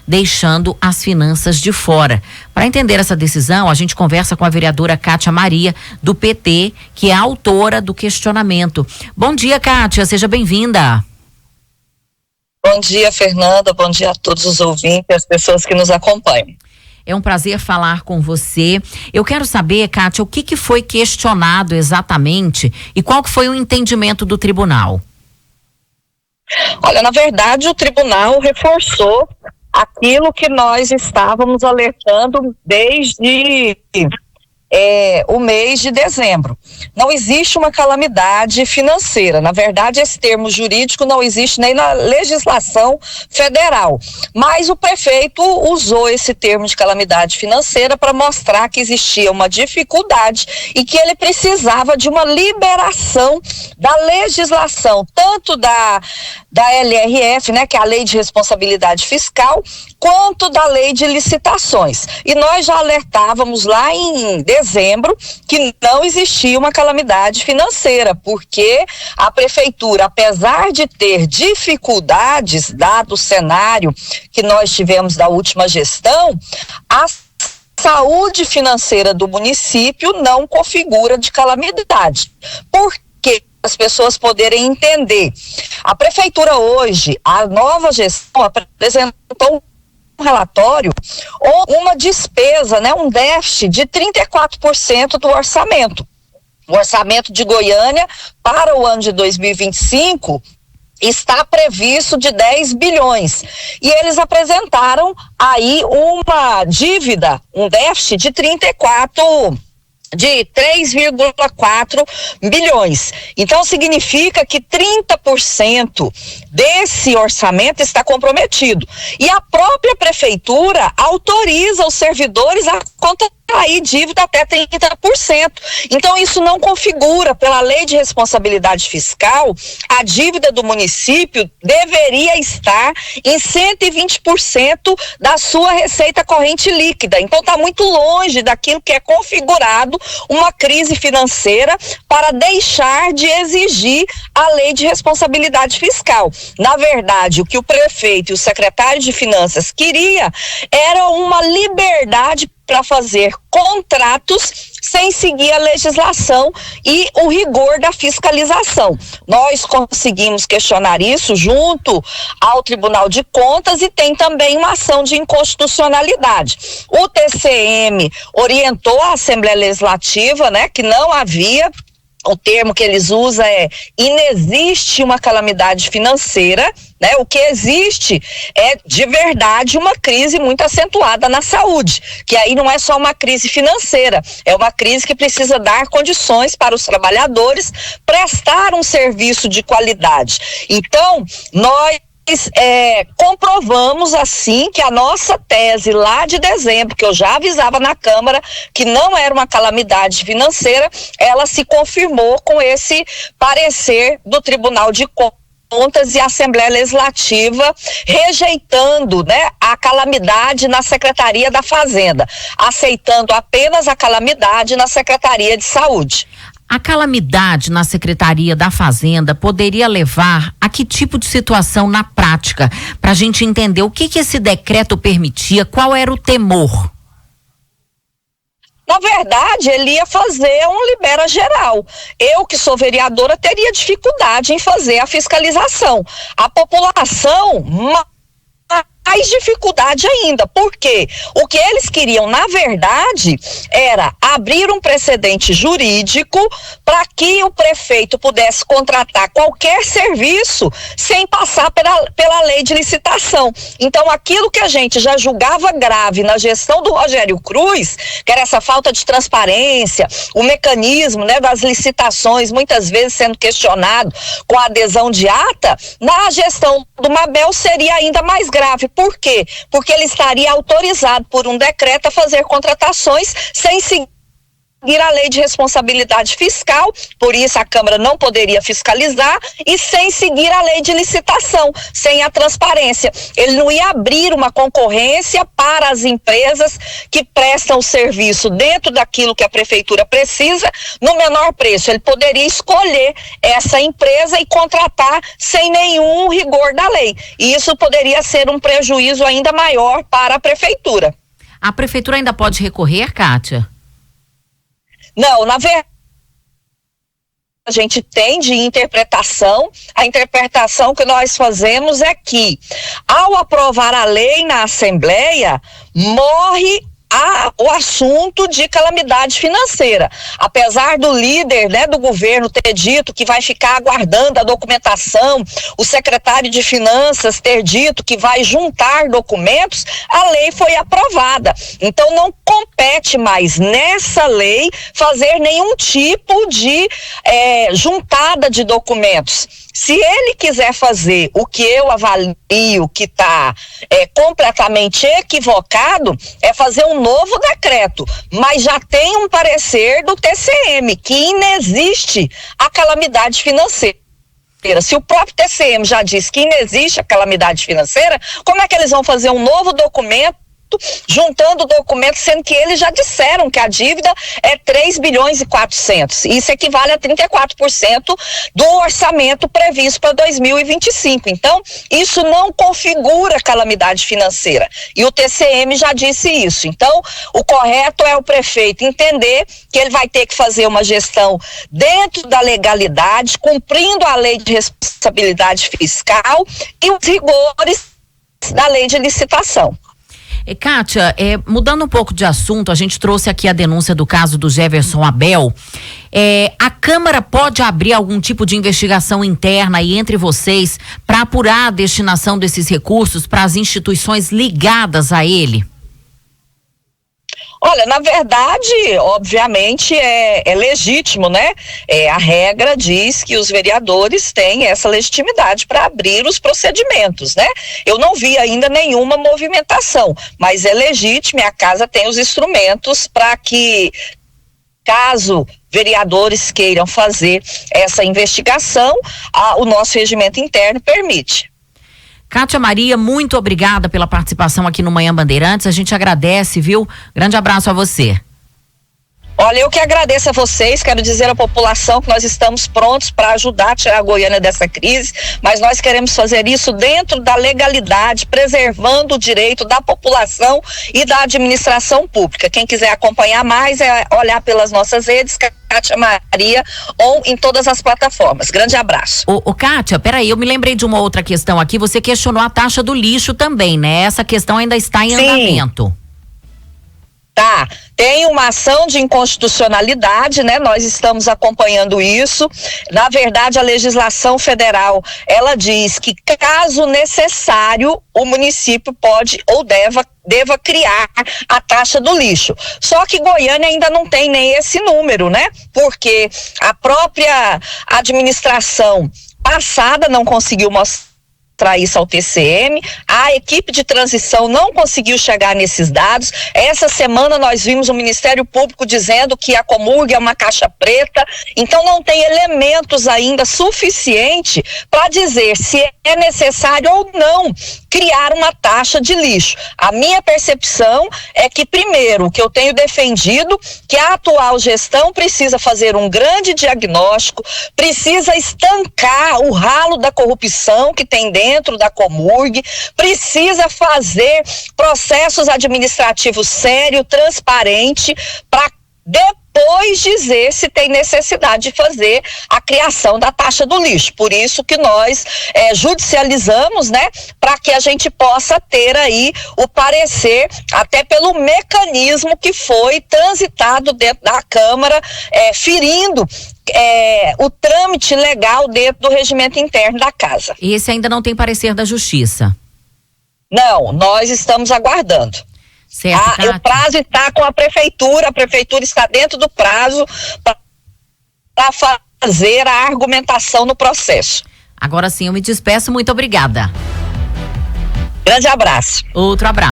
deixando as finanças de fora. Para entender essa decisão, a gente conversa com a vereadora Kátia Maria, do PT, que é a autora do questionamento. Bom dia, Kátia, seja bem-vinda. Bom dia, Fernanda, bom dia a todos os ouvintes e as pessoas que nos acompanham. É um prazer falar com você. Eu quero saber, Kátia, o que foi questionado exatamente e qual que foi o entendimento do tribunal? Olha, na verdade, o tribunal reforçou aquilo que nós estávamos alertando desde o mês de dezembro. Não existe uma calamidade financeira. Na verdade, esse termo jurídico não existe nem na legislação federal. Mas o prefeito usou esse termo de calamidade financeira para mostrar que existia uma dificuldade e que ele precisava de uma liberação da legislação, tanto da LRF, né, que é a Lei de Responsabilidade Fiscal, quanto da Lei de Licitações. E nós já alertávamos lá em dezembro que não existia uma calamidade financeira, porque a prefeitura, apesar de ter dificuldades, dado o cenário que nós tivemos da última gestão, a saúde financeira do município não configura de calamidade. Por quê? As pessoas poderem entender. A prefeitura hoje, a nova gestão apresentou um relatório ou uma despesa, né, um déficit de 34% do orçamento. O orçamento de Goiânia para o ano de 2025 está previsto de 10 bilhões. E eles apresentaram aí uma dívida, um déficit de 3,4 bilhões. Então significa que 30% desse orçamento está comprometido. E a própria prefeitura autoriza os servidores a contrair dívida até 30%. Então isso não configura, pela Lei de Responsabilidade Fiscal, a dívida do município deveria estar em 120% da sua receita corrente líquida. Então está muito longe daquilo que é configurado uma crise financeira para deixar de exigir a Lei de Responsabilidade Fiscal. Na verdade, o que o prefeito e o secretário de Finanças queria era uma liberdade para fazer contratos sem seguir a legislação e o rigor da fiscalização. Nós conseguimos questionar isso junto ao Tribunal de Contas e tem também uma ação de inconstitucionalidade. O TCM orientou a Assembleia Legislativa, né, que não havia. O termo que eles usam é inexiste uma calamidade financeira, né? O que existe é de verdade uma crise muito acentuada na saúde, que aí não é só uma crise financeira, é uma crise que precisa dar condições para os trabalhadores prestar um serviço de qualidade. Então, nós comprovamos assim que a nossa tese lá de dezembro, que eu já avisava na Câmara que não era uma calamidade financeira, ela se confirmou com esse parecer do Tribunal de Contas e a Assembleia Legislativa rejeitando, né, a calamidade na Secretaria da Fazenda, aceitando apenas a calamidade na Secretaria de Saúde. A calamidade na Secretaria da Fazenda poderia levar a que tipo de situação na prática? Para a gente entender o que esse decreto permitia, qual era o temor? Na verdade, ele ia fazer um libera geral. Eu, que sou vereadora, teria dificuldade em fazer a fiscalização. A população, mais dificuldade ainda, porque o que eles queriam, na verdade, era abrir um precedente jurídico para que o prefeito pudesse contratar qualquer serviço sem passar pela lei de licitação. Então, aquilo que a gente já julgava grave na gestão do Rogério Cruz, que era essa falta de transparência, o mecanismo, né, das licitações, muitas vezes sendo questionado com a adesão de ata, na gestão do Mabel seria ainda mais grave. Por quê? Porque ele estaria autorizado por um decreto a fazer contratações sem seguir a lei de responsabilidade fiscal, por isso a Câmara não poderia fiscalizar, e sem seguir a lei de licitação, sem a transparência. Ele não ia abrir uma concorrência para as empresas que prestam o serviço dentro daquilo que a prefeitura precisa, no menor preço. Ele poderia escolher essa empresa e contratar sem nenhum rigor da lei. E isso poderia ser um prejuízo ainda maior para a prefeitura. A prefeitura ainda pode recorrer, Kátia? Não, na verdade, a gente tem de interpretação. A interpretação que nós fazemos é que, ao aprovar a lei na Assembleia, morre o assunto de calamidade financeira. Apesar do líder, do governo ter dito que vai ficar aguardando a documentação, o secretário de Finanças ter dito que vai juntar documentos, a lei foi aprovada. Então não compete mais nessa lei fazer nenhum tipo de juntada de documentos. Se ele quiser fazer o que eu avalio que está completamente equivocado, é fazer um novo decreto, mas já tem um parecer do TCM, que inexiste a calamidade financeira. Se o próprio TCM já diz que inexiste a calamidade financeira, como é que eles vão fazer um novo documento juntando documentos, sendo que eles já disseram que a dívida é 3 bilhões e 400. Isso equivale a 34% do orçamento previsto para 2025. Então, isso não configura calamidade financeira. E o TCM já disse isso. Então, o correto é o prefeito entender que ele vai ter que fazer uma gestão dentro da legalidade, cumprindo a lei de responsabilidade fiscal e os rigores da lei de licitação. Kátia, mudando um pouco de assunto, a gente trouxe aqui a denúncia do caso do Jefferson Abel. A Câmara pode abrir algum tipo de investigação interna aí entre vocês para apurar a destinação desses recursos para as instituições ligadas a ele? Olha, na verdade, obviamente, é legítimo, né? A regra diz que os vereadores têm essa legitimidade para abrir os procedimentos, né? Eu não vi ainda nenhuma movimentação, mas é legítimo e a casa tem os instrumentos para que, caso vereadores queiram fazer essa investigação, o nosso regimento interno permite. Kátia Maria, muito obrigada pela participação aqui no Manhã Bandeirantes. A gente agradece, viu? Grande abraço a você. Olha, eu que agradeço a vocês, quero dizer à população que nós estamos prontos para ajudar a tirar a Goiânia dessa crise, mas nós queremos fazer isso dentro da legalidade, preservando o direito da população e da administração pública. Quem quiser acompanhar mais é olhar pelas nossas redes, Kátia Maria, ou em todas as plataformas. Grande abraço. Kátia, peraí, eu me lembrei de uma outra questão aqui, você questionou a taxa do lixo também, né? Essa questão ainda está em andamento. Tá, tem uma ação de inconstitucionalidade, né? Nós estamos acompanhando isso. Na verdade, a legislação federal, ela diz que, caso necessário, o município pode ou deva criar a taxa do lixo. Só que Goiânia ainda não tem nem esse número, né? Porque a própria administração passada não conseguiu mostrar isso ao TCM, a equipe de transição não conseguiu chegar nesses dados. Essa semana nós vimos o Ministério Público dizendo que a Comurg é uma caixa preta, então não tem elementos ainda suficiente para dizer se é necessário ou não criar uma taxa de lixo. A minha percepção é que, primeiro, que eu tenho defendido, que a atual gestão precisa fazer um grande diagnóstico, precisa estancar o ralo da corrupção que tem dentro da Comurg, precisa fazer processos administrativos sérios, transparentes, para depois dizer se tem necessidade de fazer a criação da taxa do lixo. Por isso que nós judicializamos, né, para que a gente possa ter aí o parecer, até pelo mecanismo que foi transitado dentro da Câmara, ferindo o trâmite legal dentro do regimento interno da casa. E esse ainda não tem parecer da Justiça? Não, nós estamos aguardando. Certo, o prazo está com a prefeitura está dentro do prazo para fazer a argumentação no processo. Agora sim, eu me despeço, muito obrigada. Grande abraço. Outro abraço.